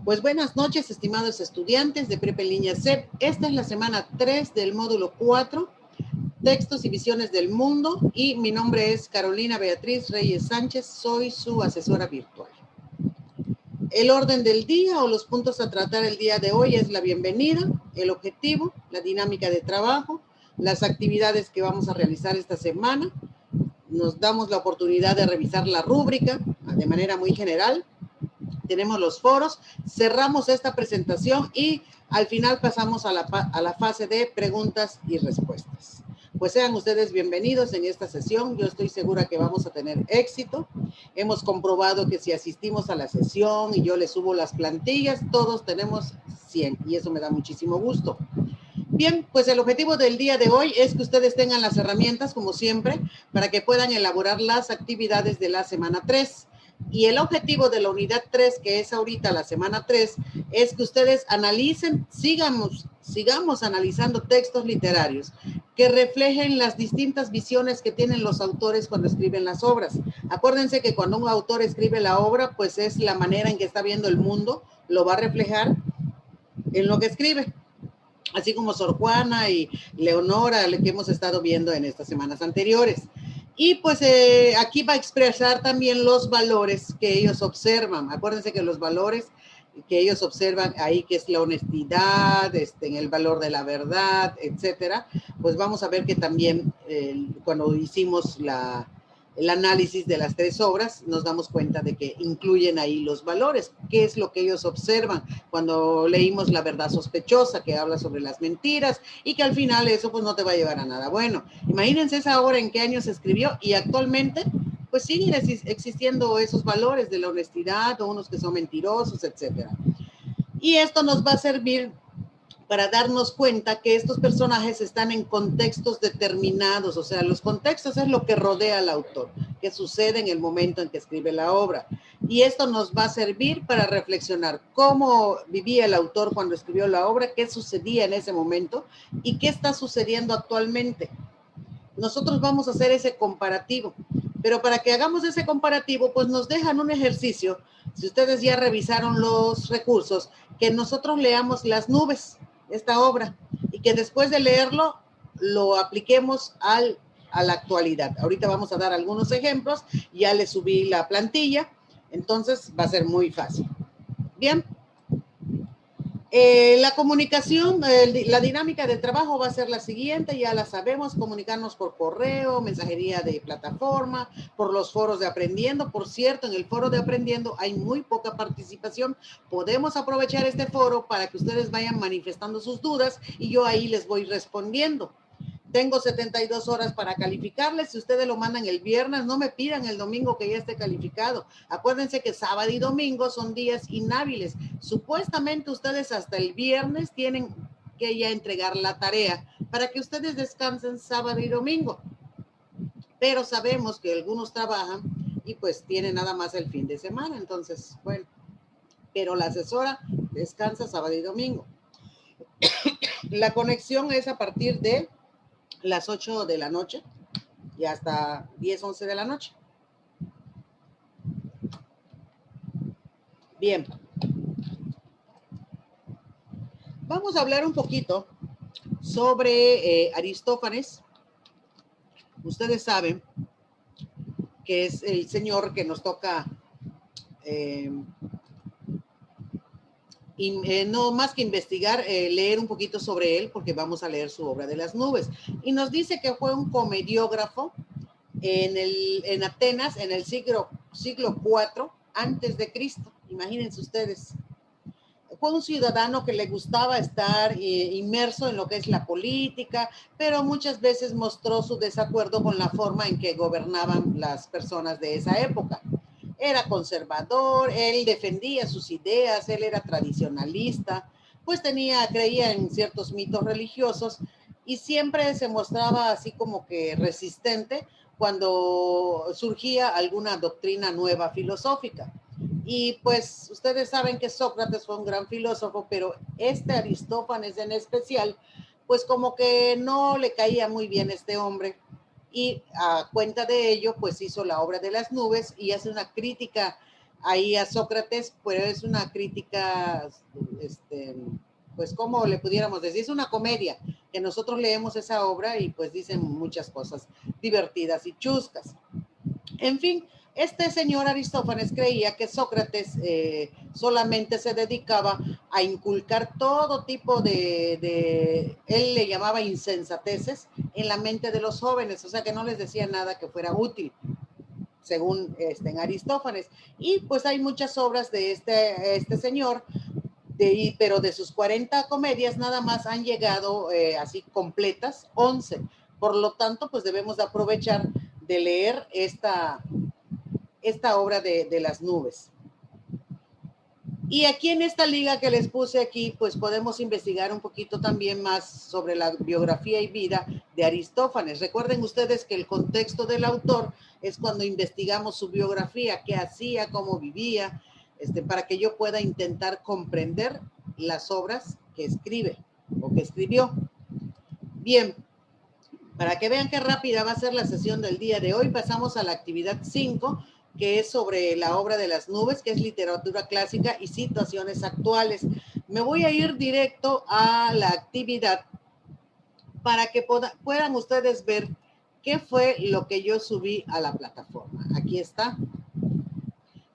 Pues buenas noches, estimados estudiantes de Prepa en Línea CEP. Esta es la semana 3 del módulo 4, Textos y Visiones del Mundo, y mi nombre es Carolina Beatriz Reyes Sánchez, soy su asesora virtual. El orden del día o los puntos a tratar el día de hoy es la bienvenida, el objetivo, la dinámica de trabajo, las actividades que vamos a realizar esta semana. Nos damos la oportunidad de revisar la rúbrica de manera muy general. Tenemos los foros, cerramos esta presentación y al final pasamos a la fase de preguntas y respuestas. Pues sean ustedes bienvenidos en esta sesión. Yo estoy segura que vamos a tener éxito. Hemos comprobado que si asistimos a la sesión y yo les subo las plantillas, todos tenemos 100 y eso me da muchísimo gusto. Bien, pues el objetivo del día de hoy es que ustedes tengan las herramientas, como siempre, para que puedan elaborar las actividades de la semana 3. Y el objetivo de la unidad 3, que es ahorita la semana 3, es que ustedes analicen, sigamos analizando textos literarios que reflejen las distintas visiones que tienen los autores cuando escriben las obras. Acuérdense que cuando un autor escribe la obra, pues es la manera en que está viendo el mundo, lo va a reflejar en lo que escribe. Así como Sor Juana y Leonora, que hemos estado viendo en estas semanas anteriores. Y pues aquí va a expresar también los valores que ellos observan. Acuérdense que los valores que ellos observan ahí, que es la honestidad, en el valor de la verdad, etcétera, pues vamos a ver que también cuando hicimos el análisis de las 3 obras, nos damos cuenta de que incluyen ahí los valores, qué es lo que ellos observan cuando leímos La verdad sospechosa, que habla sobre las mentiras y que al final eso pues no te va a llevar a nada bueno. Imagínense esa obra en qué año se escribió y actualmente pues siguen existiendo esos valores de la honestidad o unos que son mentirosos, etcétera. Y esto nos va a servir para darnos cuenta que estos personajes están en contextos determinados, o sea, los contextos es lo que rodea al autor, que sucede en el momento en que escribe la obra. Y esto nos va a servir para reflexionar cómo vivía el autor cuando escribió la obra, qué sucedía en ese momento y qué está sucediendo actualmente. Nosotros vamos a hacer ese comparativo, pero para que hagamos ese comparativo, pues nos dejan un ejercicio, si ustedes ya revisaron los recursos, que nosotros leamos Las nubes, esta obra, y que después de leerlo, lo apliquemos a la actualidad. Ahorita vamos a dar algunos ejemplos, ya les subí la plantilla, entonces va a ser muy fácil. Bien. La comunicación, la dinámica de trabajo va a ser la siguiente, ya la sabemos, comunicarnos por correo, mensajería de plataforma, por los foros de Aprendiendo. Por cierto, en el foro de Aprendiendo hay muy poca participación. Podemos aprovechar este foro para que ustedes vayan manifestando sus dudas y yo ahí les voy respondiendo. Tengo 72 horas para calificarles. Si ustedes lo mandan el viernes, no me pidan el domingo que ya esté calificado. Acuérdense que sábado y domingo son días inhábiles. Supuestamente ustedes hasta el viernes tienen que ya entregar la tarea para que ustedes descansen sábado y domingo. Pero sabemos que algunos trabajan y pues tienen nada más el fin de semana. Entonces, bueno, pero la asesora descansa sábado y domingo. La conexión es a partir de las 8 de la noche y hasta 10, 11 de la noche. Bien. Vamos a hablar un poquito sobre Aristófanes. Ustedes saben que es el señor que nos toca no más que investigar, leer un poquito sobre él, porque vamos a leer su obra de Las nubes. Y nos dice que fue un comediógrafo en Atenas en el siglo IV antes de Cristo. Imagínense ustedes. Fue un ciudadano que le gustaba estar inmerso en lo que es la política, pero muchas veces mostró su desacuerdo con la forma en que gobernaban las personas de esa época. Era conservador, él defendía sus ideas, él era tradicionalista, pues creía en ciertos mitos religiosos y siempre se mostraba así como que resistente cuando surgía alguna doctrina nueva filosófica. Y pues ustedes saben que Sócrates fue un gran filósofo, pero Aristófanes en especial, pues como que no le caía muy bien este hombre. Y a cuenta de ello, pues hizo la obra de Las nubes y hace una crítica ahí a Sócrates, pues es una crítica, pues como le pudiéramos decir, es una comedia, que nosotros leemos esa obra y pues dicen muchas cosas divertidas y chuscas. En fin, este señor Aristófanes creía que Sócrates solamente se dedicaba a inculcar todo tipo él le llamaba insensateces en la mente de los jóvenes, o sea que no les decía nada que fuera útil, según en Aristófanes. Y pues hay muchas obras de este señor, pero de sus 40 comedias nada más han llegado así completas 11. Por lo tanto, pues debemos de aprovechar de leer esta obra de las nubes. Y aquí en esta liga que les puse aquí, pues podemos investigar un poquito también más sobre la biografía y vida de Aristófanes. Recuerden ustedes que el contexto del autor es cuando investigamos su biografía, qué hacía, cómo vivía, para que yo pueda intentar comprender las obras que escribe o que escribió. Bien, para que vean qué rápida va a ser la sesión del día de hoy, pasamos a la actividad 5, que es sobre la obra de las nubes, que es literatura clásica y situaciones actuales. Me voy a ir directo a la actividad para que puedan ustedes ver qué fue lo que yo subí a la plataforma. Aquí está.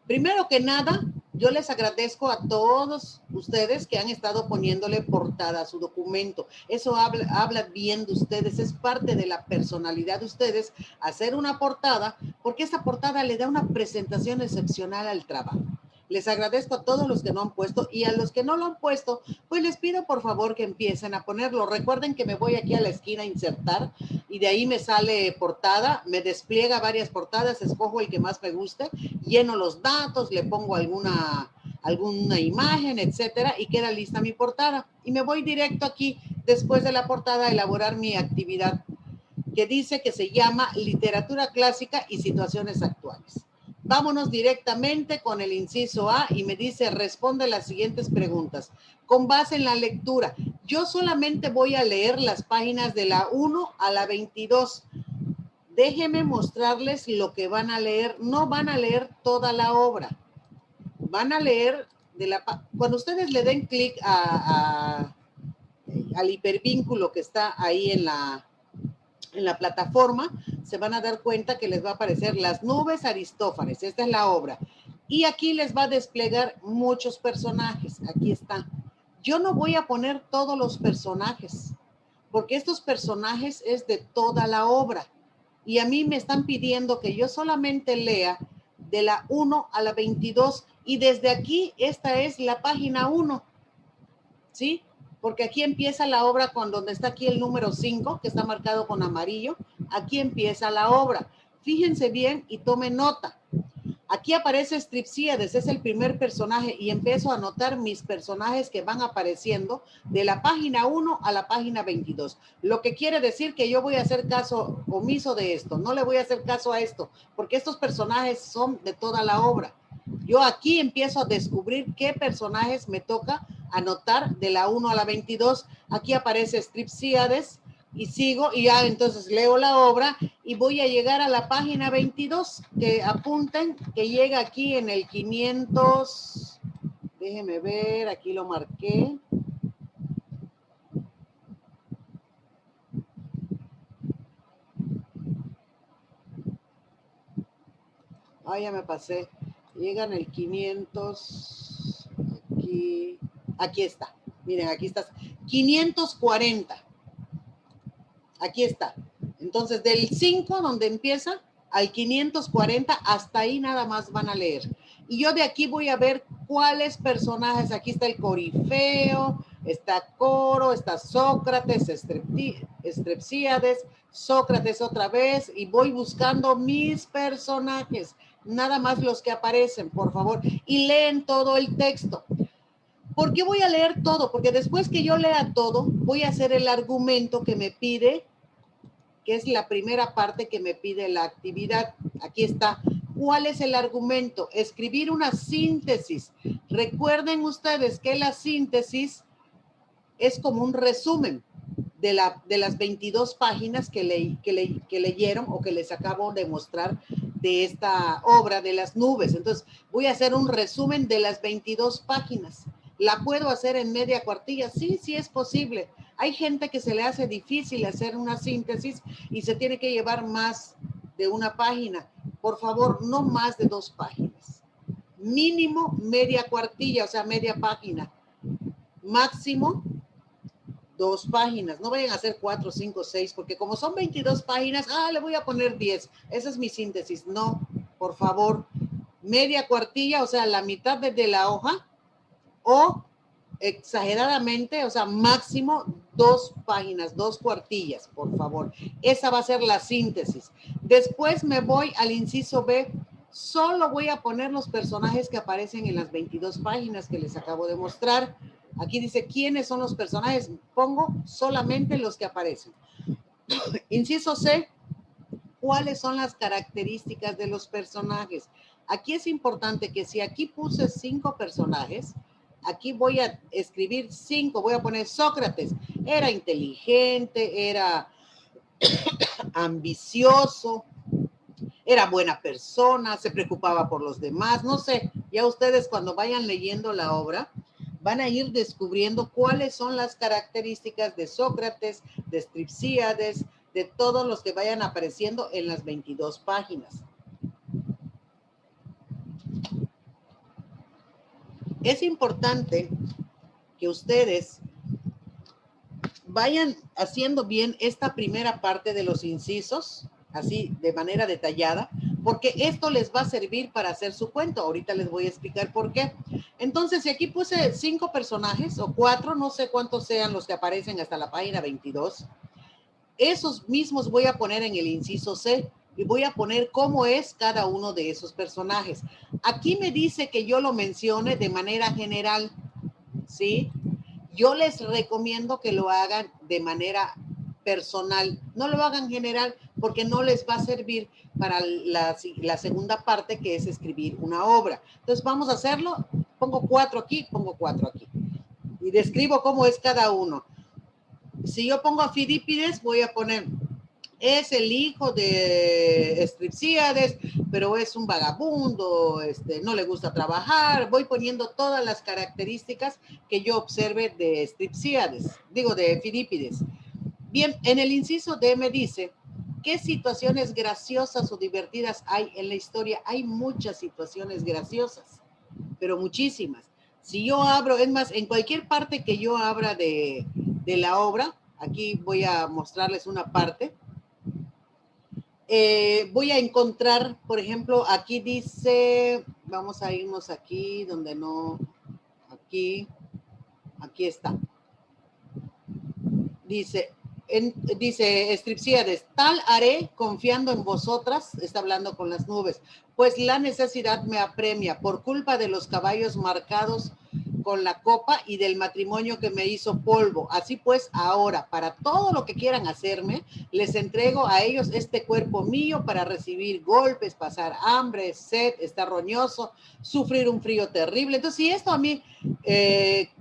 Primero que nada, yo les agradezco a todos ustedes que han estado poniéndole portada a su documento. Eso habla bien de ustedes, es parte de la personalidad de ustedes hacer una portada, porque esa portada le da una presentación excepcional al trabajo. Les agradezco a todos los que no han puesto y a los que no lo han puesto, pues les pido por favor que empiecen a ponerlo. Recuerden que me voy aquí a la esquina a insertar y de ahí me sale portada, me despliega varias portadas, escojo el que más me guste, lleno los datos, le pongo alguna imagen, etcétera, y queda lista mi portada. Y me voy directo aquí, después de la portada, a elaborar mi actividad, que dice que se llama Literatura Clásica y Situaciones Actuales. Vámonos directamente con el inciso A y me dice, responde las siguientes preguntas. Con base en la lectura, yo solamente voy a leer las páginas de la 1 a la 22. Déjenme mostrarles lo que van a leer. No van a leer toda la obra. Van a leer cuando ustedes le den clic al hipervínculo que está ahí en la plataforma, se van a dar cuenta que les va a aparecer Las nubes Aristófanes. Esta es la obra. Y aquí les va a desplegar muchos personajes. Aquí está. Yo no voy a poner todos los personajes, porque estos personajes es de toda la obra. Y a mí me están pidiendo que yo solamente lea de la 1 a la 22. Y desde aquí, esta es la página 1. ¿Sí? Porque aquí empieza la obra con donde está aquí el número 5, que está marcado con amarillo. Aquí empieza la obra. Fíjense bien y tomen nota. Aquí aparece Stripsíades, es el primer personaje y empiezo a anotar mis personajes que van apareciendo de la página 1 a la página 22. Lo que quiere decir que yo voy a hacer caso omiso de esto, no le voy a hacer caso a esto, porque estos personajes son de toda la obra. Yo aquí empiezo a descubrir qué personajes me toca anotar de la 1 a la 22. Aquí aparece Stripsíades y sigo y ya entonces leo la obra y voy a llegar a la página 22, que apunten que llega aquí en el 500, déjenme ver, aquí lo marqué. Ah, ya me pasé. Llega en el 500, aquí está. Miren, aquí está. 540. Aquí está. Entonces, del 5, donde empieza, al 540, hasta ahí nada más van a leer. Y yo de aquí voy a ver cuáles personajes. Aquí está el Corifeo, está Coro, está Sócrates, Strepsíades, Sócrates otra vez, y voy buscando mis personajes, nada más los que aparecen, por favor, y leen todo el texto. ¿Por qué voy a leer todo? Porque después que yo lea todo, voy a hacer el argumento que me pide, que es la primera parte que me pide la actividad. Aquí está. ¿Cuál es el argumento? Escribir una síntesis. Recuerden ustedes que la síntesis es como un resumen de las 22 páginas que leyeron o que les acabo de mostrar de esta obra de las nubes. Entonces, voy a hacer un resumen de las 22 páginas. ¿La puedo hacer en media cuartilla? Sí, sí es posible. Hay gente que se le hace difícil hacer una síntesis y se tiene que llevar más de una página. Por favor, no más de 2 páginas. Mínimo media cuartilla, o sea, media página. Máximo 2 páginas. No vayan a hacer 4, 5, 6, porque como son 22 páginas, le voy a poner 10. Esa es mi síntesis. No, por favor, media cuartilla, o sea, la mitad de la hoja, o exageradamente, o sea, máximo 2 páginas, 2 cuartillas, por favor. Esa va a ser la síntesis. Después me voy al inciso B. Solo voy a poner los personajes que aparecen en las 22 páginas que les acabo de mostrar. Aquí dice, ¿quiénes son los personajes? Pongo solamente los que aparecen. Inciso C, ¿cuáles son las características de los personajes? Aquí es importante que si aquí puse 5 personajes, aquí voy a escribir 5, voy a poner Sócrates. Era inteligente, era ambicioso, era buena persona, se preocupaba por los demás, no sé. Ya ustedes cuando vayan leyendo la obra, van a ir descubriendo cuáles son las características de Sócrates, de Stripsíades, de todos los que vayan apareciendo en las 22 páginas. Es importante que ustedes vayan haciendo bien esta primera parte de los incisos, así de manera detallada, porque esto les va a servir para hacer su cuento. Ahorita les voy a explicar por qué. Entonces, si aquí puse 5 personajes o 4, no sé cuántos sean los que aparecen hasta la página 22, esos mismos voy a poner en el inciso C y voy a poner cómo es cada uno de esos personajes. Aquí me dice que yo lo mencione de manera general, ¿sí? Yo les recomiendo que lo hagan de manera personal. No lo hagan general porque no les va a servir para la segunda parte, que es escribir una obra. Entonces vamos a hacerlo. Pongo 4 aquí, pongo 4 aquí. Y describo cómo es cada uno. Si yo pongo a Fidípides, voy a poner, es el hijo de Stripsíades, pero es un vagabundo, no le gusta trabajar. Voy poniendo todas las características que yo observe de Stripsíades, digo de Fidípides. Bien, en el inciso D me dice, ¿qué situaciones graciosas o divertidas hay en la historia? Hay muchas situaciones graciosas, pero muchísimas. Si yo abro, es más, en cualquier parte que yo abra de la obra, aquí voy a mostrarles una parte, voy a encontrar, por ejemplo, aquí dice, vamos a irnos aquí, donde no, aquí está. Dice Stripsíades, tal haré confiando en vosotras, está hablando con las nubes, pues la necesidad me apremia por culpa de los caballos marcados con la copa y del matrimonio que me hizo polvo. Así pues, ahora, para todo lo que quieran hacerme, les entrego a ellos este cuerpo mío para recibir golpes, pasar hambre, sed, estar roñoso, sufrir un frío terrible. Entonces, si esto a mí,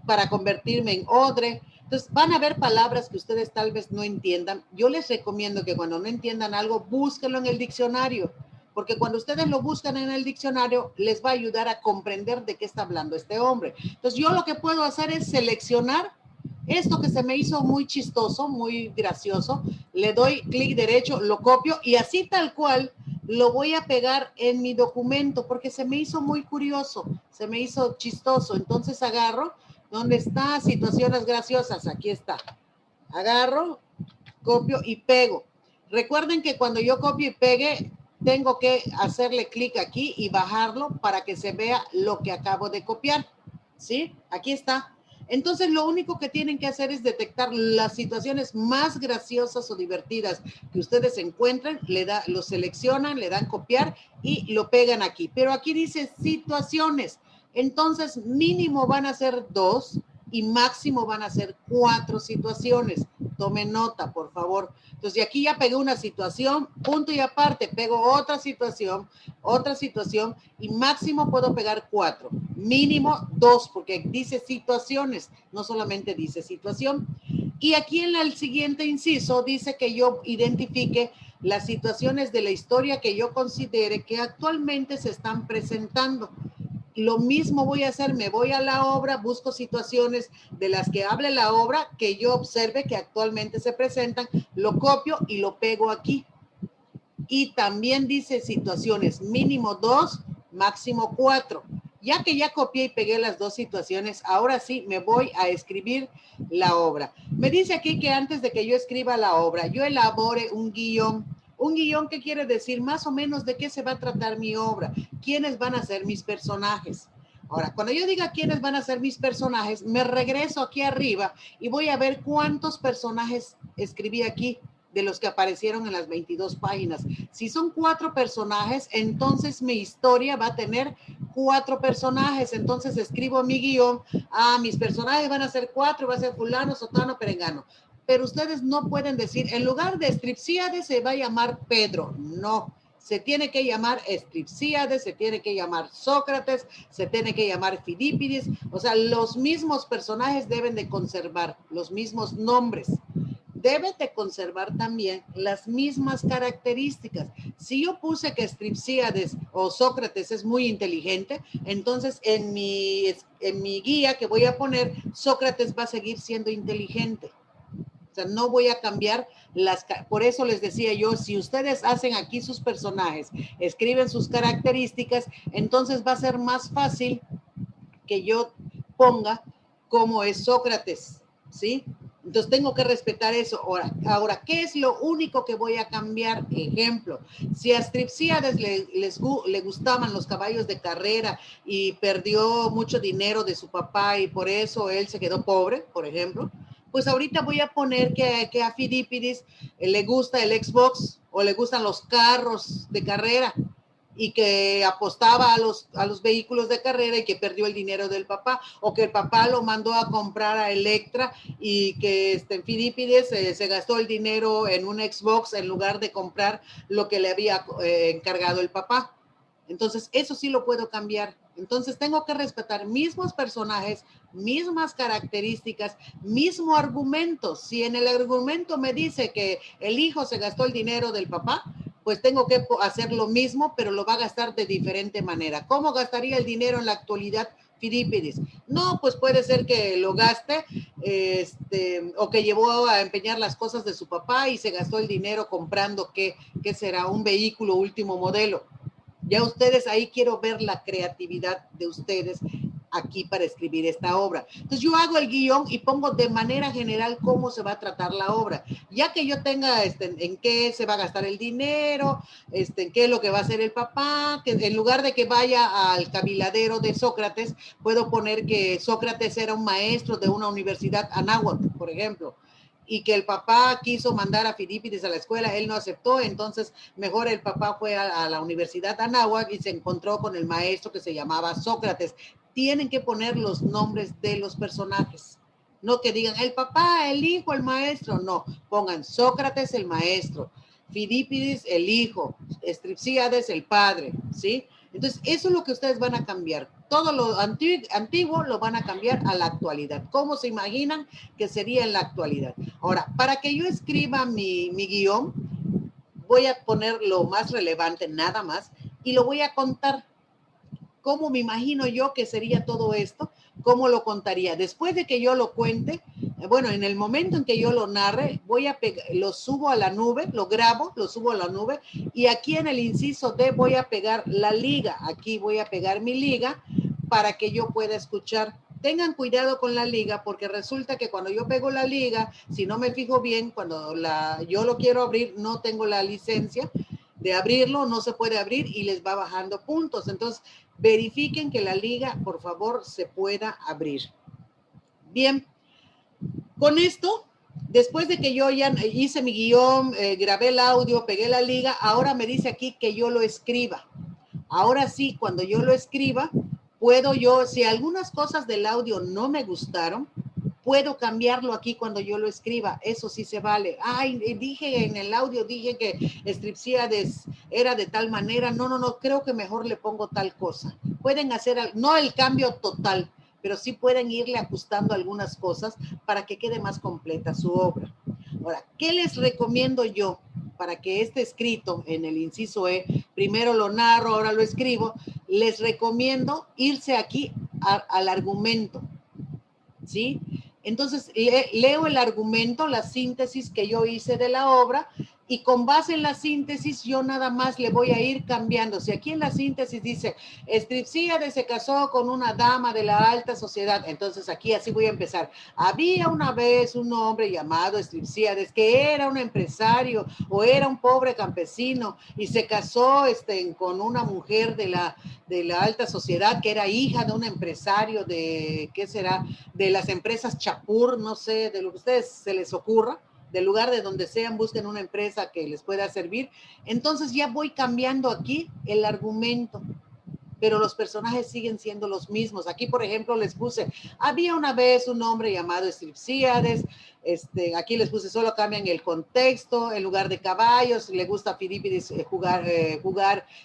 para convertirme en odre. Entonces, van a haber palabras que ustedes tal vez no entiendan. Yo les recomiendo que cuando no entiendan algo, búsquenlo en el diccionario, porque cuando ustedes lo buscan en el diccionario, les va a ayudar a comprender de qué está hablando este hombre. Entonces, yo lo que puedo hacer es seleccionar esto que se me hizo muy chistoso, muy gracioso, le doy clic derecho, lo copio y así tal cual lo voy a pegar en mi documento, porque se me hizo muy curioso, se me hizo chistoso. Entonces, agarro, ¿dónde está? Situaciones graciosas, aquí está. Agarro, copio y pego. Recuerden que cuando yo copio y pegue, tengo que hacerle clic aquí y bajarlo para que se vea lo que acabo de copiar. ¿Sí? Aquí está. Entonces, lo único que tienen que hacer es detectar las situaciones más graciosas o divertidas que ustedes encuentren, lo seleccionan, le dan copiar y lo pegan aquí. Pero aquí dice situaciones. Entonces, mínimo van a ser 2 y máximo van a ser 4 situaciones. Tomen nota, por favor. Entonces, de aquí ya pegué una situación, punto y aparte, pego otra situación y máximo puedo pegar 4. Mínimo 2, porque dice situaciones, no solamente dice situación. Y aquí en el siguiente inciso dice que yo identifique las situaciones de la historia que yo considere que actualmente se están presentando. Lo mismo voy a hacer, me voy a la obra, busco situaciones de las que hable la obra, que yo observe que actualmente se presentan, lo copio y lo pego aquí. Y también dice situaciones mínimo 2, máximo 4. Ya que ya copié y pegué las dos situaciones, ahora sí me voy a escribir la obra. Me dice aquí que antes de que yo escriba la obra, yo elabore un guión. Un guión, ¿qué quiere decir? Más o menos de qué se va a tratar mi obra, quiénes van a ser mis personajes. Ahora, cuando yo diga quiénes van a ser mis personajes, me regreso aquí arriba y voy a ver cuántos personajes escribí aquí de los que aparecieron en las 22 páginas. Si son 4 personajes, entonces mi historia va a tener 4 personajes. Entonces escribo mi guión, mis personajes van a ser 4, va a ser fulano, sotano, perengano. Pero ustedes no pueden decir, en lugar de Stripsíades se va a llamar Pedro. No, se tiene que llamar Stripsíades, se tiene que llamar Sócrates, se tiene que llamar Fidípides. O sea, los mismos personajes deben de conservar los mismos nombres. Debe de conservar también las mismas características. Si yo puse que Stripsíades o Sócrates es muy inteligente, entonces en mi guía que voy a poner, Sócrates va a seguir siendo inteligente. O sea, no voy a cambiar por eso les decía yo, si ustedes hacen aquí sus personajes, escriben sus características, entonces va a ser más fácil que yo ponga cómo es Sócrates, ¿sí? Entonces tengo que respetar eso. Ahora, ¿qué es lo único que voy a cambiar? Ejemplo, si a Stripsíades le gustaban los caballos de carrera y perdió mucho dinero de su papá y por eso él se quedó pobre, por ejemplo, pues ahorita voy a poner que a Fidípides le gusta el Xbox o le gustan los carros de carrera y que apostaba a los vehículos de carrera y que perdió el dinero del papá, o que el papá lo mandó a comprar a Electra y que Fidípides se gastó el dinero en un Xbox en lugar de comprar lo que le había encargado el papá. Entonces, eso sí lo puedo cambiar. Entonces, tengo que respetar mismos personajes, mismas características, mismo argumento. Si en el argumento me dice que el hijo se gastó el dinero del papá, pues tengo que hacer lo mismo, pero lo va a gastar de diferente manera. ¿Cómo gastaría el dinero en la actualidad Fidípides? No, pues puede ser que lo gaste o que llevó a empeñar las cosas de su papá y se gastó el dinero comprando, ¿qué será? Un vehículo último modelo. Ya ustedes, ahí quiero ver la creatividad de ustedes aquí para escribir esta obra. Entonces yo hago el guión y pongo de manera general cómo se va a tratar la obra. Ya que yo tenga en qué se va a gastar el dinero, en qué es lo que va a hacer el papá, que en lugar de que vaya al caviladero de Sócrates, puedo poner que Sócrates era un maestro de una universidad anáhuac, por ejemplo, y que el papá quiso mandar a Fidípides a la escuela, él no aceptó, entonces mejor el papá fue a la Universidad Anáhuac y se encontró con el maestro que se llamaba Sócrates. Tienen que poner los nombres de los personajes, no que digan el papá, el hijo, el maestro, no, pongan Sócrates el maestro, Fidípides el hijo, Stripsíades el padre, ¿sí? Entonces, eso es lo que ustedes van a cambiar. Todo lo antiguo lo van a cambiar a la actualidad. ¿Cómo se imaginan que sería en la actualidad? Ahora, para que yo escriba mi guión, voy a poner lo más relevante, nada más, y lo voy a contar. ¿Cómo me imagino yo que sería todo esto? ¿Cómo lo contaría? Después de que yo lo cuente, bueno, en el momento en que yo lo narre, lo subo a la nube, lo grabo, lo subo a la nube y aquí en el inciso D voy a pegar la liga. Aquí voy a pegar mi liga para que yo pueda escuchar. Tengan cuidado con la liga porque resulta que cuando yo pego la liga, si no me fijo bien, cuando yo lo quiero abrir, no tengo la licencia de abrirlo, no se puede abrir y les va bajando puntos. Entonces, verifiquen que la liga, por favor, se pueda abrir. Bien, con esto, después de que yo ya hice mi guión, grabé el audio, pegué la liga, ahora me dice aquí que yo lo escriba. Ahora sí, cuando yo lo escriba, puedo yo, si algunas cosas del audio no me gustaron, puedo cambiarlo aquí cuando yo lo escriba. Eso sí se vale. Ay, dije en el audio, dije que Stripsíades era de tal manera. No, creo que mejor le pongo tal cosa. Pueden hacer, no el cambio total, pero sí pueden irle ajustando algunas cosas para que quede más completa su obra. Ahora, ¿qué les recomiendo yo? para que este escrito en el inciso E, primero lo narro, ahora lo escribo, les recomiendo irse aquí al argumento, ¿sí? Entonces, leo el argumento, la síntesis que yo hice de la obra, y con base en la síntesis yo nada más le voy a ir cambiando. Si aquí en la síntesis dice, Estripsíades se casó con una dama de la alta sociedad, entonces aquí así voy a empezar. Había una vez un hombre llamado Estripsíades que era un empresario o era un pobre campesino y se casó con una mujer de la alta sociedad que era hija de un empresario de, ¿qué será? De las empresas Chapur, no sé, de lo que a ustedes se les ocurra, del lugar de donde sean, busquen una empresa que les pueda servir. Entonces ya voy cambiando aquí el argumento, pero los personajes siguen siendo los mismos. Aquí, por ejemplo, les puse, había una vez un hombre llamado Estripsíades, aquí les puse, solo cambian el contexto, en lugar de caballos, le gusta a Filipides jugar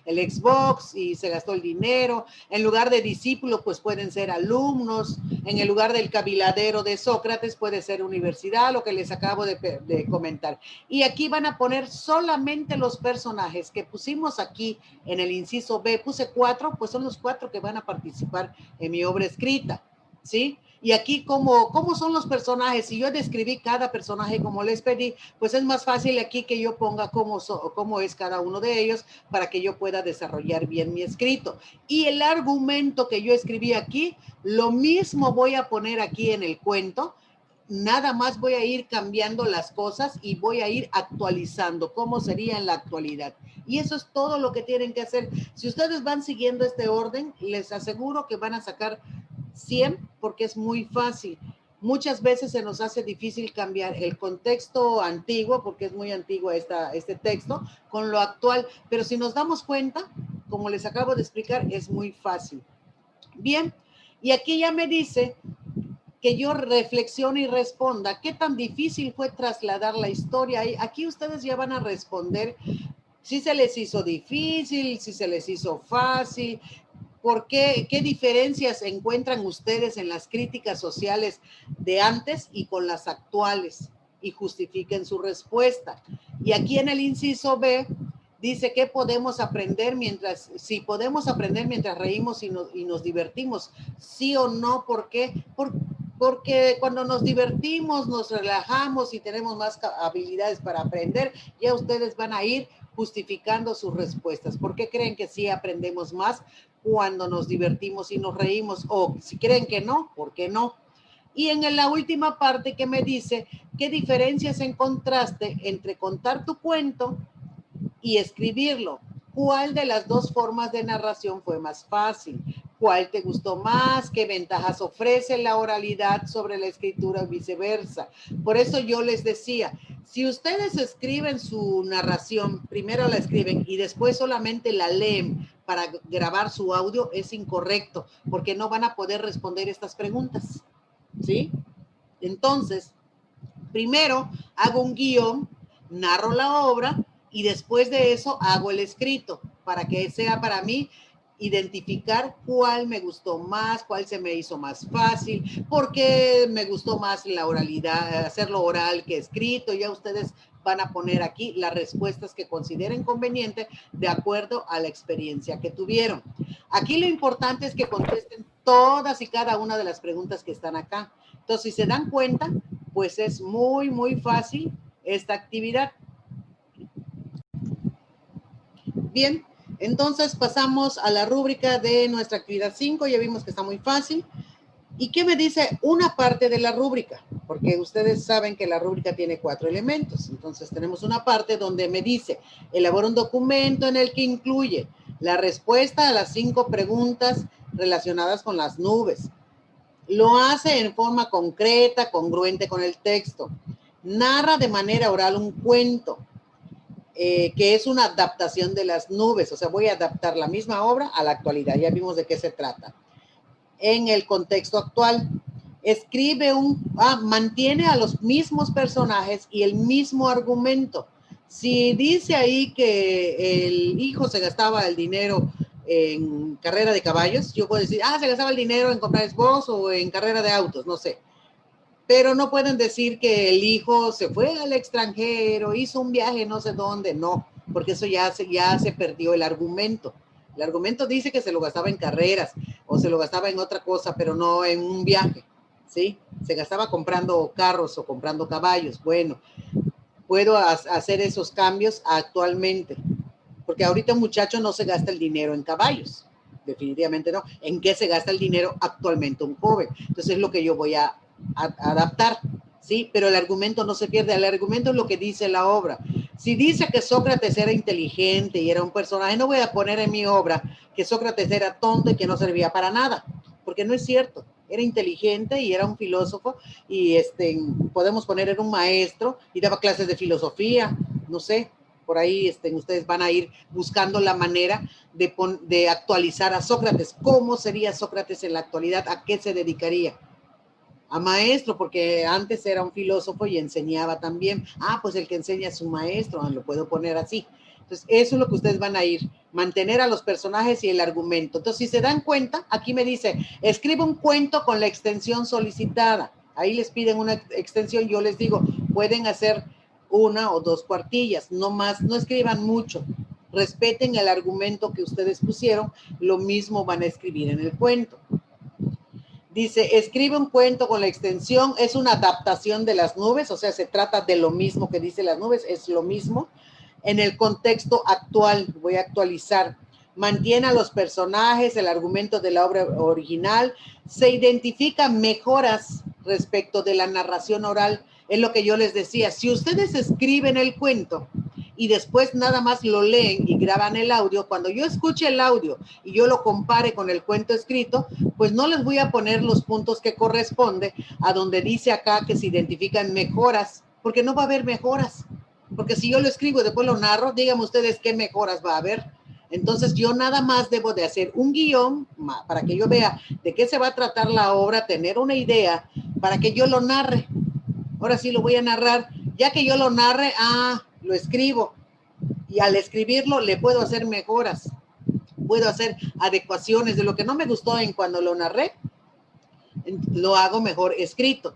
el Xbox y se gastó el dinero, en lugar de discípulo, pues pueden ser alumnos, en el lugar del caviladero de Sócrates puede ser universidad, lo que les acabo de comentar. Y aquí van a poner solamente los personajes que pusimos aquí en el inciso B, puse 4, pues son los 4 que van a participar en mi obra escrita, ¿sí? Y aquí, ¿cómo son los personajes? Si yo describí cada personaje como les pedí, pues es más fácil aquí que yo ponga cómo es cada uno de ellos para que yo pueda desarrollar bien mi escrito. Y el argumento que yo escribí aquí, lo mismo voy a poner aquí en el cuento, nada más voy a ir cambiando las cosas y voy a ir actualizando cómo sería en la actualidad. Y eso es todo lo que tienen que hacer. Si ustedes van siguiendo este orden, les aseguro que van a sacar 100 porque es muy fácil. Muchas veces se nos hace difícil cambiar el contexto antiguo, porque es muy antiguo este texto, con lo actual. Pero si nos damos cuenta, como les acabo de explicar, es muy fácil. Bien, y aquí ya me dice que yo reflexione y responda qué tan difícil fue trasladar la historia. Aquí ustedes ya van a responder si se les hizo difícil, si se les hizo fácil, ¿por qué diferencias encuentran ustedes en las críticas sociales de antes y con las actuales? Y justifiquen su respuesta. Y aquí en el inciso B dice que podemos aprender si podemos aprender mientras reímos y nos divertimos, sí o no, ¿por qué? Porque cuando nos divertimos, nos relajamos y tenemos más habilidades para aprender, ya ustedes van a ir justificando sus respuestas. ¿Por qué creen que sí aprendemos más cuando nos divertimos y nos reímos? O si creen que no, ¿por qué no? Y en la última parte que me dice, ¿qué diferencias encontraste entre contar tu cuento y escribirlo? ¿Cuál de las dos formas de narración fue más fácil? ¿Cuál te gustó más? ¿Qué ventajas ofrece la oralidad sobre la escritura y viceversa? Por eso yo les decía, si ustedes escriben su narración, primero la escriben y después solamente la leen para grabar su audio, es incorrecto, porque no van a poder responder estas preguntas, ¿sí? Entonces, primero hago un guión, narro la obra y después de eso hago el escrito para que sea para mí identificar cuál me gustó más, cuál se me hizo más fácil, por qué me gustó más la oralidad, hacerlo oral que escrito. Ya ustedes van a poner aquí las respuestas que consideren conveniente de acuerdo a la experiencia que tuvieron. Aquí lo importante es que contesten todas y cada una de las preguntas que están acá. Entonces, si se dan cuenta, pues es muy, muy fácil esta actividad. Bien, entonces pasamos a la rúbrica de nuestra actividad 5. Ya vimos que está muy fácil. ¿Y qué me dice una parte de la rúbrica? Porque ustedes saben que la rúbrica tiene 4 elementos. Entonces tenemos una parte donde me dice, elabora un documento en el que incluye la respuesta a las 5 preguntas relacionadas con las nubes. Lo hace en forma concreta, congruente con el texto. Narra de manera oral un cuento, que es una adaptación de las nubes. O sea, voy a adaptar la misma obra a la actualidad. Ya vimos de qué se trata. En el contexto actual, mantiene a los mismos personajes y el mismo argumento. Si dice ahí que el hijo se gastaba el dinero en carrera de caballos, yo puedo decir, se gastaba el dinero en comprar Xbox o en carrera de autos, no sé. pero no pueden decir que el hijo se fue al extranjero, hizo un viaje no sé dónde, no, porque eso ya se perdió el argumento. El argumento dice que se lo gastaba en carreras o se lo gastaba en otra cosa, pero no en un viaje, ¿sí? Se gastaba comprando carros o comprando caballos. Bueno, puedo hacer esos cambios actualmente, porque ahorita un muchacho no se gasta el dinero en caballos, definitivamente no. ¿En qué se gasta el dinero actualmente un joven? Entonces es lo que yo voy a adaptar, ¿sí? Pero el argumento no se pierde, el argumento es lo que dice la obra. Si dice que Sócrates era inteligente y era un personaje, no voy a poner en mi obra que Sócrates era tonto y que no servía para nada, porque no es cierto. Era inteligente y era un filósofo y podemos poner era un maestro y daba clases de filosofía, no sé, por ahí ustedes van a ir buscando la manera de actualizar a Sócrates. ¿Cómo sería Sócrates en la actualidad? ¿A qué se dedicaría? A maestro, porque antes era un filósofo y enseñaba también. Ah, pues el que enseña es su maestro, lo puedo poner así. Entonces, eso es lo que ustedes van a ir, mantener a los personajes y el argumento. Entonces, si se dan cuenta, aquí me dice, escribe un cuento con la extensión solicitada. Ahí les piden una extensión, yo les digo, pueden hacer 1 o 2 cuartillas, no más, no escriban mucho. Respeten el argumento que ustedes pusieron, lo mismo van a escribir en el cuento. Dice, escribe un cuento con la extensión, es una adaptación de Las nubes, o sea, se trata de lo mismo que dice Las nubes, es lo mismo. En el contexto actual, voy a actualizar. Mantiene a los personajes, el argumento de la obra original, se identifican mejoras respecto de la narración oral. Es lo que yo les decía, si ustedes escriben el cuento y después nada más lo leen y graban el audio, cuando yo escuche el audio y yo lo compare con el cuento escrito, pues no les voy a poner los puntos que corresponde a donde dice acá que se identifican mejoras, porque no va a haber mejoras. Porque si yo lo escribo y después lo narro, díganme ustedes qué mejoras va a haber. Entonces yo nada más debo de hacer un guión para que yo vea de qué se va a tratar la obra, tener una idea para que yo lo narre. Ahora sí lo voy a narrar. Ya que yo lo narre, lo escribo. Y al escribirlo le puedo hacer mejoras. Puedo hacer adecuaciones de lo que no me gustó en cuando lo narré. Lo hago mejor escrito.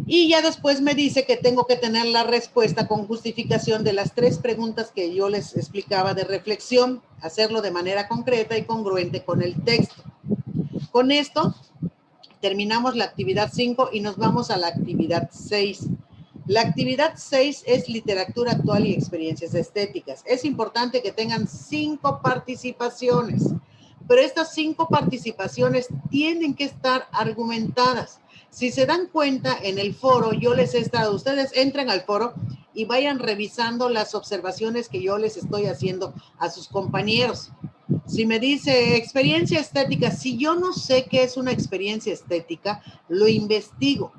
Y ya después me dice que tengo que tener la respuesta con justificación de las 3 preguntas que yo les explicaba de reflexión, hacerlo de manera concreta y congruente con el texto. Con esto terminamos la actividad 5 y nos vamos a la actividad 6. La actividad 6 es literatura actual y experiencias estéticas. Es importante que tengan 5 participaciones, pero estas 5 participaciones tienen que estar argumentadas. Si se dan cuenta, en el foro yo les he estado, ustedes entren al foro y vayan revisando las observaciones que yo les estoy haciendo a sus compañeros. Si me dice experiencia estética, si yo no sé qué es una experiencia estética, lo investigo,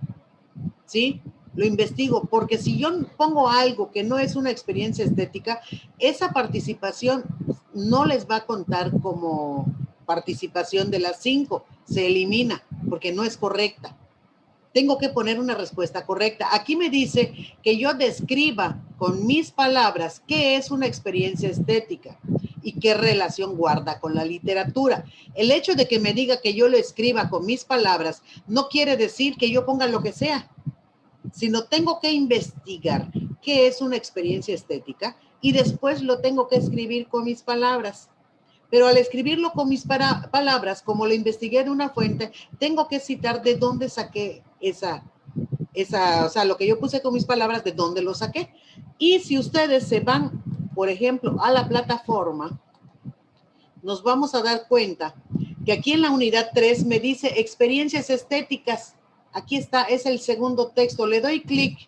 ¿sí? Lo investigo, porque si yo pongo algo que no es una experiencia estética, esa participación no les va a contar como participación de las 5, se elimina porque no es correcta. Tengo que poner una respuesta correcta. Aquí me dice que yo describa con mis palabras qué es una experiencia estética y qué relación guarda con la literatura. El hecho de que me diga que yo lo escriba con mis palabras no quiere decir que yo ponga lo que sea, sino tengo que investigar qué es una experiencia estética y después lo tengo que escribir con mis palabras. Pero al escribirlo con mis palabras, como lo investigué de una fuente, tengo que citar de dónde saqué o sea, lo que yo puse con mis palabras, de dónde lo saqué. Y si ustedes se van, por ejemplo, a la plataforma, nos vamos a dar cuenta que aquí en la unidad 3 me dice experiencias estéticas. Aquí está, es el segundo texto. Le doy clic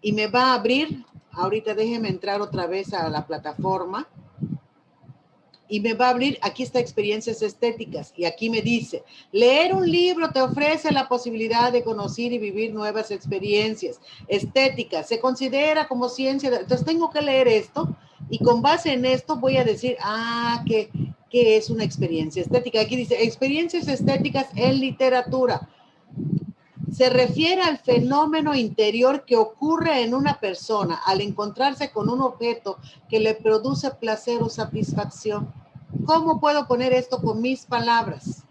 y me va a abrir. Ahorita déjenme entrar otra vez a la plataforma. Y me va a abrir, aquí está experiencias estéticas, y aquí me dice, leer un libro te ofrece la posibilidad de conocer y vivir nuevas experiencias estéticas, se considera como ciencia, entonces tengo que leer esto, y con base en esto voy a decir, ¿qué es una experiencia estética? Aquí dice, experiencias estéticas en literatura. Se refiere al fenómeno interior que ocurre en una persona al encontrarse con un objeto que le produce placer o satisfacción. ¿Cómo puedo poner esto con mis palabras?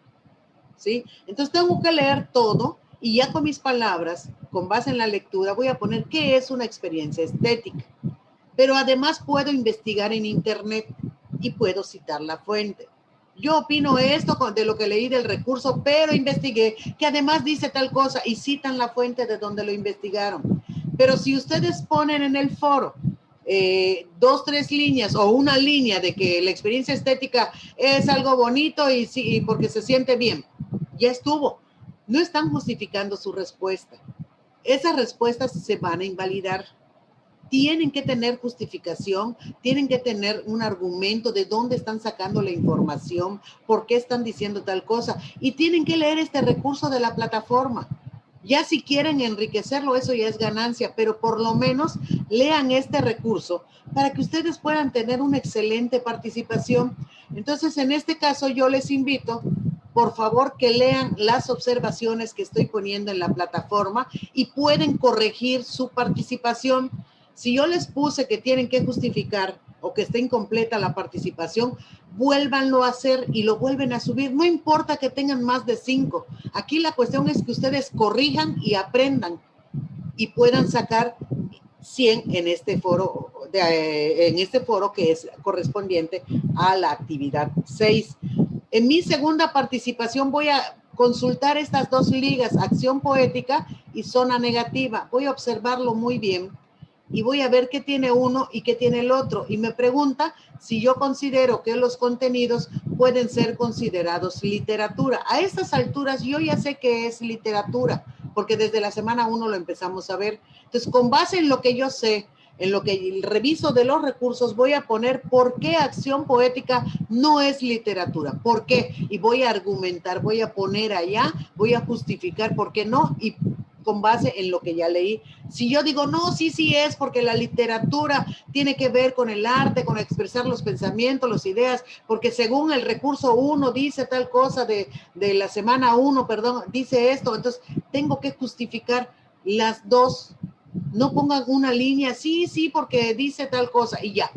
¿Sí? Entonces tengo que leer todo Y ya con mis palabras, con base en la lectura, voy a poner qué es una experiencia estética. Pero además puedo investigar en internet y puedo citar la fuente. Yo opino esto de lo que leí del recurso, pero investigué que además dice tal cosa y citan la fuente de donde lo investigaron. Pero si ustedes ponen en el foro 2, 3 líneas o una línea de que la experiencia estética es algo bonito y sí, porque se siente bien, ya estuvo. No están justificando su respuesta. Esas respuestas se van a invalidar. Tienen que tener justificación, tienen que tener un argumento de dónde están sacando la información, por qué están diciendo tal cosa, y tienen que leer este recurso de la plataforma. Ya si quieren enriquecerlo, eso ya es ganancia, pero por lo menos lean este recurso para que ustedes puedan tener una excelente participación. Entonces, en este caso, yo les invito, por favor, que lean las observaciones que estoy poniendo en la plataforma y pueden corregir su participación. Si yo les puse que tienen que justificar o que esté incompleta la participación, vuélvanlo a hacer y lo vuelven a subir. No importa que tengan más de 5. Aquí la cuestión es que ustedes corrijan y aprendan y puedan sacar 100 en este foro, que es correspondiente a la actividad 6. En mi segunda participación voy a consultar estas 2 ligas, acción poética y zona negativa. Voy a observarlo muy bien y voy a ver qué tiene uno y qué tiene el otro. Y me pregunta si yo considero que los contenidos pueden ser considerados literatura. A estas alturas yo ya sé que es literatura, porque desde la semana 1 lo empezamos a ver. Entonces, con base en lo que yo sé, en lo que reviso de los recursos, voy a poner por qué acción poética no es literatura. ¿Por qué? Y voy a argumentar, voy a poner allá, voy a justificar por qué no, y con base en lo que ya leí. Si yo digo, no, sí es, porque la literatura tiene que ver con el arte, con expresar los pensamientos, las ideas, porque según el recurso 1 dice tal cosa de la semana 1, perdón, dice esto, entonces tengo que justificar las 2. No pongan una línea, sí, porque dice tal cosa y ya.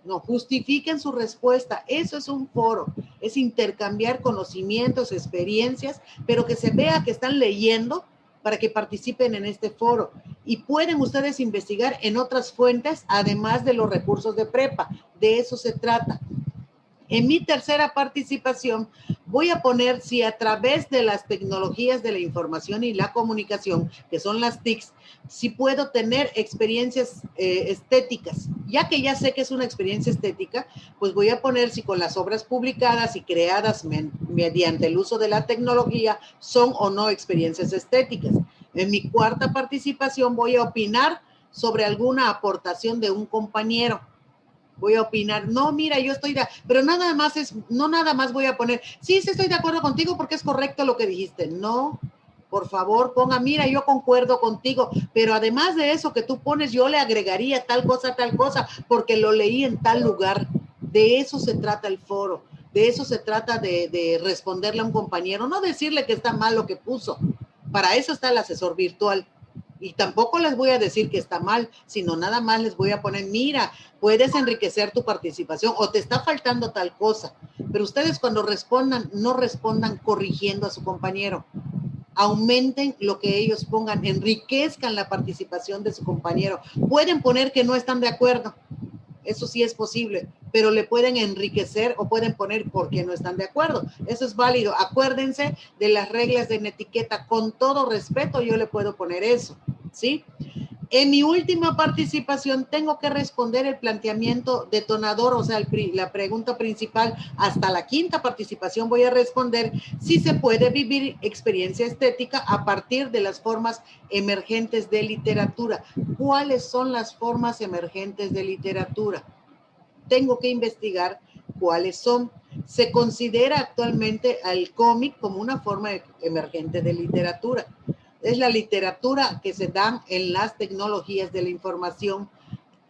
No, justifiquen su respuesta. Eso es un foro, es intercambiar conocimientos, experiencias, pero que se vea que están leyendo para que participen en este foro. Y pueden ustedes investigar en otras fuentes, además de los recursos de prepa. De eso se trata. En mi tercera participación voy a poner si a través de las tecnologías de la información y la comunicación, que son las TICs, si puedo tener experiencias estéticas. Ya que ya sé que es una experiencia estética, pues voy a poner si con las obras publicadas y creadas mediante el uso de la tecnología son o no experiencias estéticas. En mi cuarta participación voy a opinar sobre alguna aportación de un compañero. Voy a opinar, no, mira, yo estoy pero no nada más voy a poner, sí, estoy de acuerdo contigo porque es correcto lo que dijiste. No, por favor, ponga, mira, yo concuerdo contigo, pero además de eso que tú pones, yo le agregaría tal cosa, porque lo leí en tal lugar. De eso se trata el foro, de eso se trata de responderle a un compañero, no decirle que está mal lo que puso. Para eso está el asesor virtual. Y tampoco les voy a decir que está mal, sino nada más les voy a poner, mira, puedes enriquecer tu participación o te está faltando tal cosa. Pero ustedes cuando respondan, no respondan corrigiendo a su compañero. Aumenten lo que ellos pongan, enriquezcan la participación de su compañero. Pueden poner que no están de acuerdo, eso sí es posible, pero le pueden enriquecer o pueden poner por qué no están de acuerdo. Eso es válido. Acuérdense de las reglas de etiqueta. Con todo respeto, yo le puedo poner eso, ¿sí? En mi última participación tengo que responder el planteamiento detonador, o sea, la pregunta principal. Hasta la quinta participación voy a responder si se puede vivir experiencia estética a partir de las formas emergentes de literatura. ¿Cuáles son las formas emergentes de literatura? Tengo que investigar cuáles son. Se considera actualmente al cómic como una forma emergente de literatura. Es la literatura que se da en las tecnologías de la información.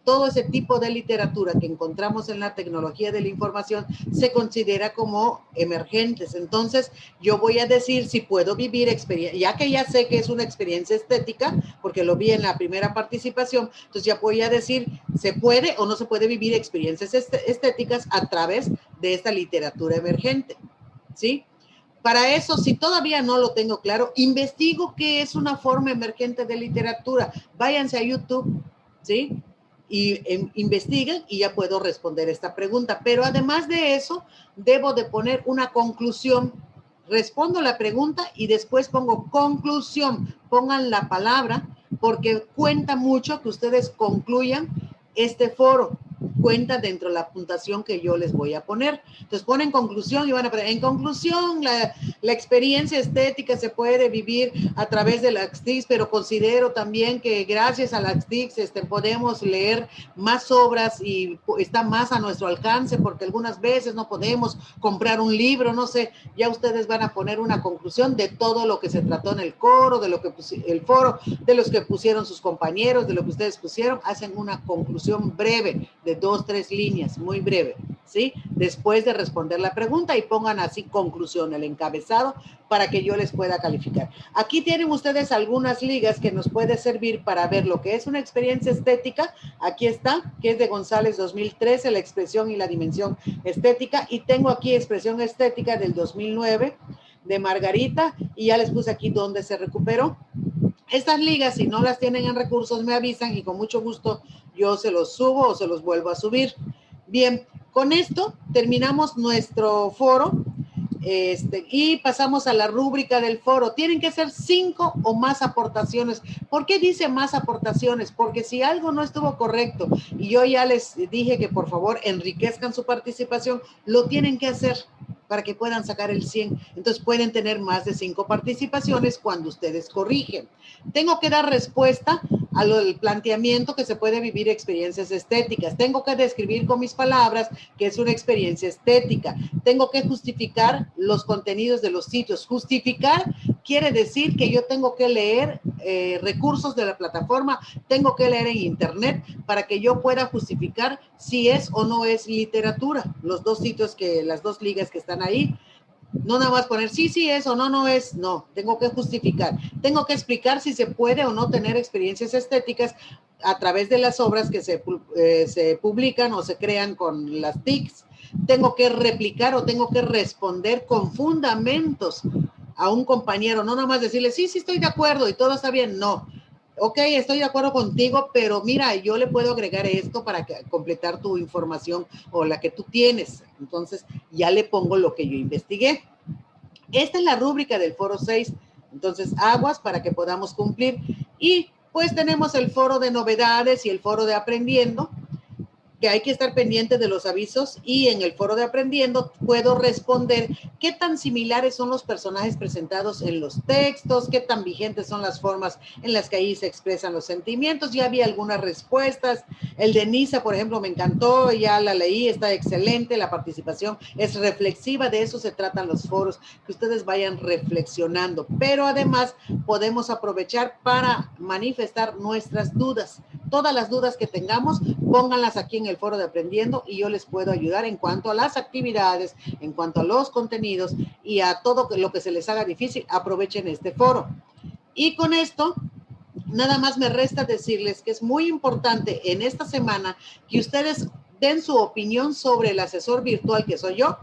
Todo ese tipo de literatura que encontramos en la tecnología de la información se considera como emergentes. Entonces, yo voy a decir si puedo vivir experiencia, ya que ya sé que es una experiencia estética, porque lo vi en la primera participación, entonces ya voy a decir, ¿se puede o no se puede vivir experiencias estéticas a través de esta literatura emergente? ¿Sí? Para eso, si todavía no lo tengo claro, investigo qué es una forma emergente de literatura. Váyanse a YouTube, ¿sí? Y investiguen y ya puedo responder esta pregunta. Pero además de eso, debo de poner una conclusión. Respondo la pregunta y después pongo conclusión. Pongan la palabra porque cuenta mucho que ustedes concluyan este foro. Cuenta dentro de la puntuación que yo les voy a poner. Entonces ponen conclusión y van a poner, en conclusión, la experiencia estética se puede vivir a través de las TICs, pero considero también que gracias a las TICs podemos leer más obras y está más a nuestro alcance, porque algunas veces no podemos comprar un libro, no sé, ya ustedes van a poner una conclusión de todo lo que se trató en el coro, de lo que el foro, de los que pusieron sus compañeros, de lo que ustedes pusieron, hacen una conclusión breve de 2, 3 líneas, muy breve, ¿sí? Después de responder la pregunta y pongan así conclusión, el encabezado, para que yo les pueda calificar. Aquí tienen ustedes algunas ligas que nos puede servir para ver lo que es una experiencia estética. Aquí está, que es de González 2013, la expresión y la dimensión estética, y tengo aquí expresión estética del 2009 de Margarita, y ya les puse aquí dónde se recuperó. Estas ligas, si no las tienen en recursos, me avisan y con mucho gusto yo se los subo o se los vuelvo a subir. Bien, con esto terminamos nuestro foro y pasamos a la rúbrica del foro. Tienen que ser 5 o más aportaciones. ¿Por qué dice más aportaciones? Porque si algo no estuvo correcto y yo ya les dije que por favor enriquezcan su participación, lo tienen que hacer para que puedan sacar el 100. Entonces pueden tener más de 5 participaciones cuando ustedes corrigen. Tengo que dar respuesta a lo del planteamiento que se puede vivir experiencias estéticas. Tengo que describir con mis palabras que es una experiencia estética. Tengo que justificar los contenidos de los sitios. Justificar quiere decir que yo tengo que leer recursos de la plataforma, tengo que leer en internet para que yo pueda justificar si es o no es literatura. Los dos sitios las dos ligas que están ahí. No nada más poner sí, sí es o no, no es. No, tengo que justificar. Tengo que explicar si se puede o no tener experiencias estéticas a través de las obras que se publican o se crean con las TICs. Tengo que replicar o tengo que responder con fundamentos a un compañero. No nada más decirle sí, sí estoy de acuerdo y todo está bien. No. Ok, estoy de acuerdo contigo, pero mira, yo le puedo agregar esto para completar tu información o la que tú tienes. Entonces, ya le pongo lo que yo investigué. Esta es la rúbrica del foro 6. Entonces, aguas para que podamos cumplir. Y pues tenemos el foro de novedades y el foro de aprendiendo, que hay que estar pendiente de los avisos, y en el foro de aprendiendo puedo responder qué tan similares son los personajes presentados en los textos, qué tan vigentes son las formas en las que ahí se expresan los sentimientos. Ya había algunas respuestas. El de Nisa, por ejemplo, me encantó, ya la leí, está excelente, la participación es reflexiva, de eso se tratan los foros, que ustedes vayan reflexionando, pero además podemos aprovechar para manifestar nuestras dudas. Todas las dudas que tengamos, pónganlas aquí en el foro de aprendiendo y yo les puedo ayudar en cuanto a las actividades, en cuanto a los contenidos y a todo lo que se les haga difícil. Aprovechen este foro. Y con esto, nada más me resta decirles que es muy importante en esta semana que ustedes den su opinión sobre el asesor virtual que soy yo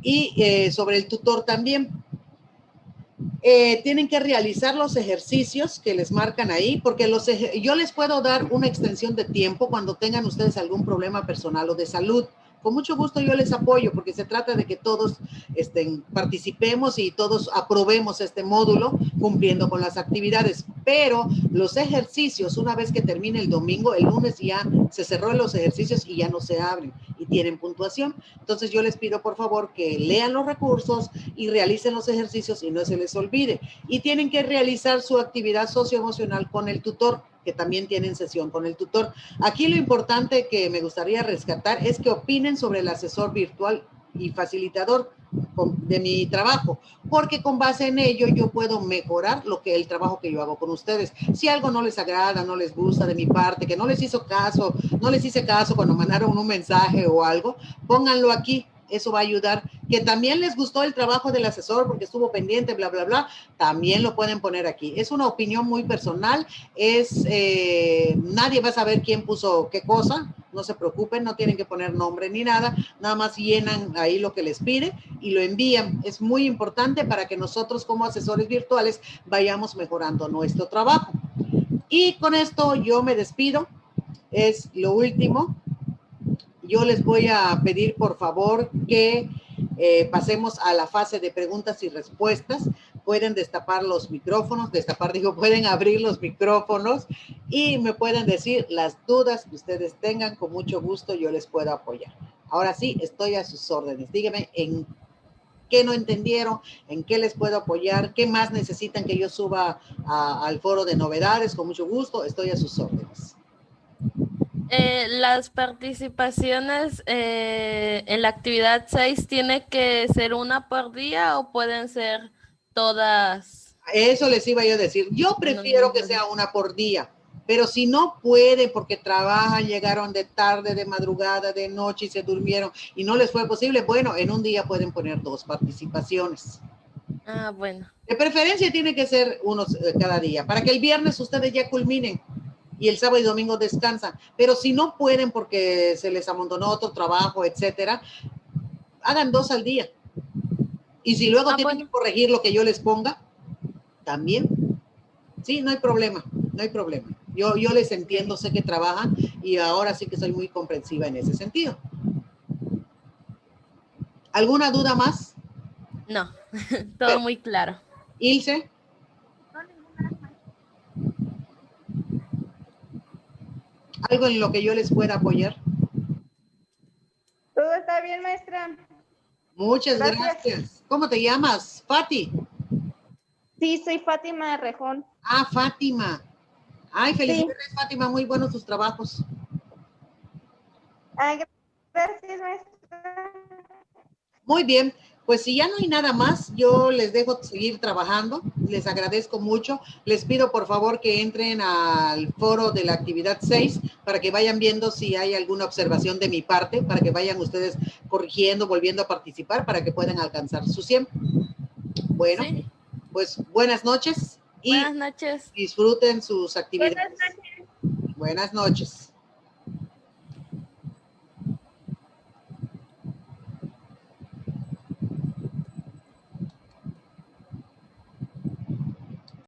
y sobre el tutor también. Tienen que realizar los ejercicios que les marcan ahí, porque yo les puedo dar una extensión de tiempo cuando tengan ustedes algún problema personal o de salud. Con mucho gusto yo les apoyo, porque se trata de que todos participemos y todos aprobemos este módulo cumpliendo con las actividades. Pero los ejercicios, una vez que termine el domingo, el lunes ya se cerró los ejercicios y ya no se abren y tienen puntuación. Entonces yo les pido por favor que lean los recursos y realicen los ejercicios y no se les olvide. Y tienen que realizar su actividad socioemocional con el tutor, que también tienen sesión con el tutor. Aquí lo importante que me gustaría rescatar es que opinen sobre el asesor virtual y facilitador de mi trabajo, porque con base en ello yo puedo mejorar el trabajo que yo hago con ustedes. Si algo no les agrada, no les gusta de mi parte, que no les hice caso cuando mandaron un mensaje o algo, pónganlo aquí. Eso va a ayudar. Que también les gustó el trabajo del asesor porque estuvo pendiente, bla, bla, bla, también lo pueden poner aquí. Es una opinión muy personal, nadie va a saber quién puso qué cosa, no se preocupen, no tienen que poner nombre ni nada, nada más llenan ahí lo que les pide y lo envían. Es muy importante para que nosotros como asesores virtuales vayamos mejorando nuestro trabajo. Y con esto yo me despido, es lo último. Yo les voy a pedir por favor que pasemos a la fase de preguntas y respuestas. Pueden destapar los micrófonos, pueden abrir los micrófonos y me pueden decir las dudas que ustedes tengan. Con mucho gusto yo les puedo apoyar. Ahora sí, estoy a sus órdenes. Díganme en qué no entendieron, en qué les puedo apoyar, qué más necesitan que yo suba al foro de novedades. Con mucho gusto, estoy a sus órdenes. Las participaciones en la actividad 6 ¿tiene que ser una por día o pueden ser todas? Eso les iba yo a decir. Yo prefiero que sea una por día, pero si no pueden porque trabajan, llegaron de tarde, de madrugada, de noche y se durmieron y no les fue posible, bueno, en un día pueden poner 2 participaciones. Ah, bueno. De preferencia tiene que ser unos cada día, para que el viernes ustedes ya culminen y el sábado y domingo descansan. Pero si no pueden porque se les amontonó otro trabajo, etcétera, hagan 2 al día. Y si luego tienen que corregir lo que yo les ponga, también. Sí, no hay problema, no hay problema. Yo les entiendo, sé que trabajan y ahora sí que soy muy comprensiva en ese sentido. ¿Alguna duda más? No, todo muy claro. Ilse. ¿Algo en lo que yo les pueda apoyar? Todo está bien, maestra. Muchas gracias. ¿Cómo te llamas? Fati. Sí, soy Fátima Rejón. Ah, Fátima. Ay, felicidades, sí. Fátima, muy buenos tus trabajos. Ay, gracias, maestra. Muy bien, pues si ya no hay nada más, yo les dejo seguir trabajando. Les agradezco mucho. Les pido por favor que entren al foro de la actividad 6 para que vayan viendo si hay alguna observación de mi parte, para que vayan ustedes corrigiendo, volviendo a participar, para que puedan alcanzar su 100. Bueno, sí. Pues buenas noches y buenas noches. Disfruten sus actividades. Buenas noches.